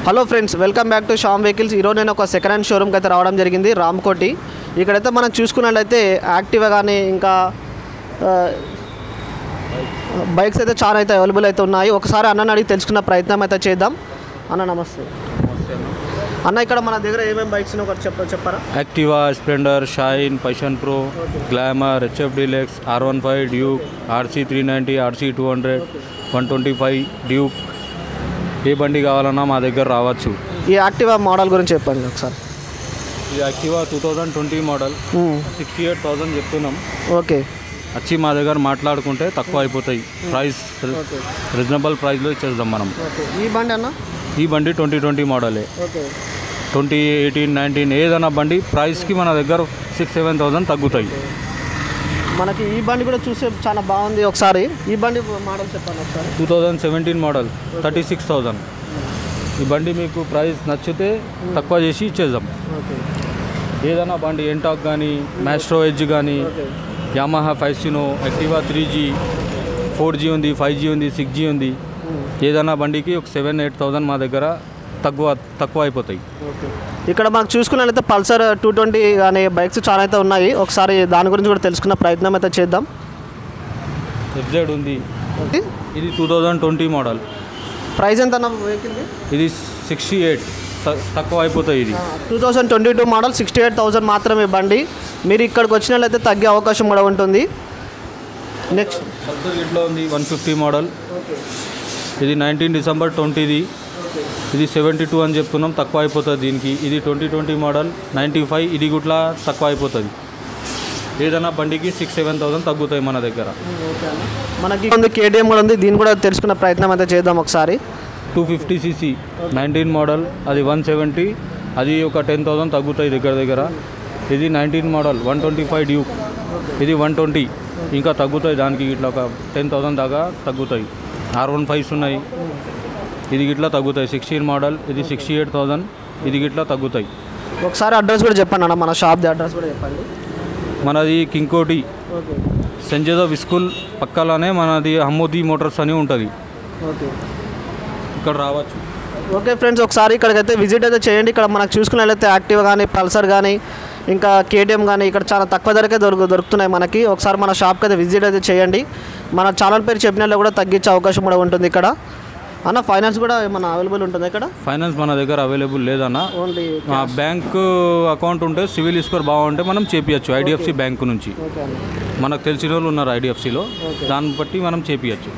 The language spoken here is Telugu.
Hello friends, welcome back to Shyam vehicles. ఈరోజు నేను ఒక సెకండ్ హ్యాండ్ షోరూమ్కి అయితే రావడం జరిగింది, రామ్కోటి. ఇక్కడైతే మనం చూసుకున్నట్లయితే యాక్టివా కానీ ఇంకా బైక్స్ అయితే చాలా అయితే అవైలబుల్ అయితే ఉన్నాయి. ఒకసారి అన్నని అడిగి తెలుసుకున్న ప్రయత్నం అయితే చేద్దాం. అన్న నమస్తే. అన్న, ఇక్కడ మన దగ్గర ఏమేమి బైక్స్ ఒకటి చెప్పారా? Activa, Splendor, Shine, Passion pro, Glamour, HF Deluxe, R15, Duke, RC390, RC200, 125 Duke. ఏ బండి కావాలన్నా మా దగ్గర రావచ్చు. ఈ యాక్టివా మోడల్ గురించి చెప్పండి ఒకసారి. ఈ యాక్టివా 2020 మోడల్ 68,000 చెప్తున్నాం. ఓకే, వచ్చి మా దగ్గర మాట్లాడుకుంటే తక్కువ అయిపోతాయి. ప్రైస్ రీజనబుల్ ప్రైస్లో ఇచ్చేద్దాం మనం. ఈ బండి అన్న? ఈ బండి 2020 మోడలే. ఓకే, 2018, 19 ఏదైనా బండి ప్రైస్కి మన దగ్గర 6-7,000 తగ్గుతాయి. మనకి ఈ బండి కూడా చూసే చాలా బాగుంది. ఒకసారి ఈ బండి మోడల్ చెప్పండి ఒకసారి. 2017 మోడల్ 36,000. ఈ బండి మీకు ప్రైస్ నచ్చితే తక్కువ చేసి ఇచ్చేద్దాం. ఏదైనా బండి ఎంటాక్ కానీ, మ్యాస్ట్రో ఎడ్జ్ కానీ, యామహా ఫైసినో, యాక్టివా 3G, 4G ఉంది, 5G ఉంది, 6G ఉంది. ఏదైనా బండికి ఒక 7-8,000 మా దగ్గర తక్కువ అయిపోతాయి. ఇక్కడ మాకు చూసుకున్నట్లయితే పల్సర్ 220 కానీ బైక్స్ చాలా అయితే ఉన్నాయి. ఒకసారి దాని గురించి కూడా తెలుసుకున్న ప్రయత్నం అయితే చేద్దాం. FZ ఉంది, ఇది 2020 మోడల్. ప్రైస్ ఎంత అన్న వెహికల్? ఇది 68, తక్కువ అయిపోతాయి. ఇది 2022 మోడల్ 68,000 మాత్రమే బండి. మీరు ఇక్కడికి వచ్చినట్లయితే తగ్గే అవకాశం కూడా ఉంటుంది. నెక్స్ట్ పల్సర్ ఇట్లా ఉంది 150 మోడల్. ఇది 19 డిసెంబర్ 20ది. ఇది 72 అని చెప్తున్నాం, తక్కువ అయిపోతుంది దీనికి. ఇది 2020 మోడల్ 95. ఇది గుట్లా తక్కువ అయిపోతుంది. ఏదైనా బండికి 6-7,000 తగ్గుతాయి మన దగ్గర. మనకి KTM కూడా ఉంది, దీన్ని కూడా తెలుసుకున్న ప్రయత్నం అయితే చేద్దాం ఒకసారి. 250cc 19 మోడల్, అది 170. అది ఒక 10,000 తగ్గుతాయి దగ్గర. ఇది 19 మోడల్ 125 డ్యూక్. ఇది 120, ఇంకా తగ్గుతాయి దానికి. ఇట్లా ఒక 10,000 దాకా తగ్గుతాయి. R15 ఉన్నాయి, ఇది గిట్లా తగ్గుతాయి. 16 మోడల్, ఇది 68,000. ఇది గిట్లా తగ్గుతాయి. ఒకసారి అడ్రస్ కూడా చెప్పండి అన్న, మన షాప్ది అడ్రస్ కూడా చెప్పండి. మనది కింగ్కోటి, సెంట్ జోసెఫ్ స్కూల్ పక్కలోనే మనది హమ్మోదీ మోటార్స్ అని ఉంటుంది. ఇక్కడ రావచ్చు. ఓకే ఫ్రెండ్స్, ఒకసారి ఇక్కడికైతే విజిట్ అయితే చేయండి. ఇక్కడ మనకు చూసుకున్నట్లయితే యాక్టివ్ కానీ, పల్సర్ కానీ, ఇంకా KTM కానీ ఇక్కడ చాలా తక్కువ ధరకే దొరుకుతున్నాయి మనకి. ఒకసారి మన షాప్కి అయితే విజిట్ అయితే చేయండి. మన ఛానల్ పేరు చెప్పినట్లు కూడా తగ్గించే అవకాశం కూడా ఉంటుంది ఇక్కడ. అన్న, ఫైనాన్స్ కూడా ఏమన్నా అవైలబుల్ ఉంటుంది ఇక్కడ? ఫైనాన్స్ మన దగ్గర అవైలబుల్ లేదన్న. ఓన్లీ బ్యాంకు అకౌంట్ ఉంటే, సివిల్ స్కోర్ బాగుంటే మనం చేపియచ్చు. IDFC బ్యాంకు నుంచి మనకు తెలిసిన వాళ్ళు ఉన్నారు IDFCలో, దాన్ని బట్టి మనం చేపియచ్చు.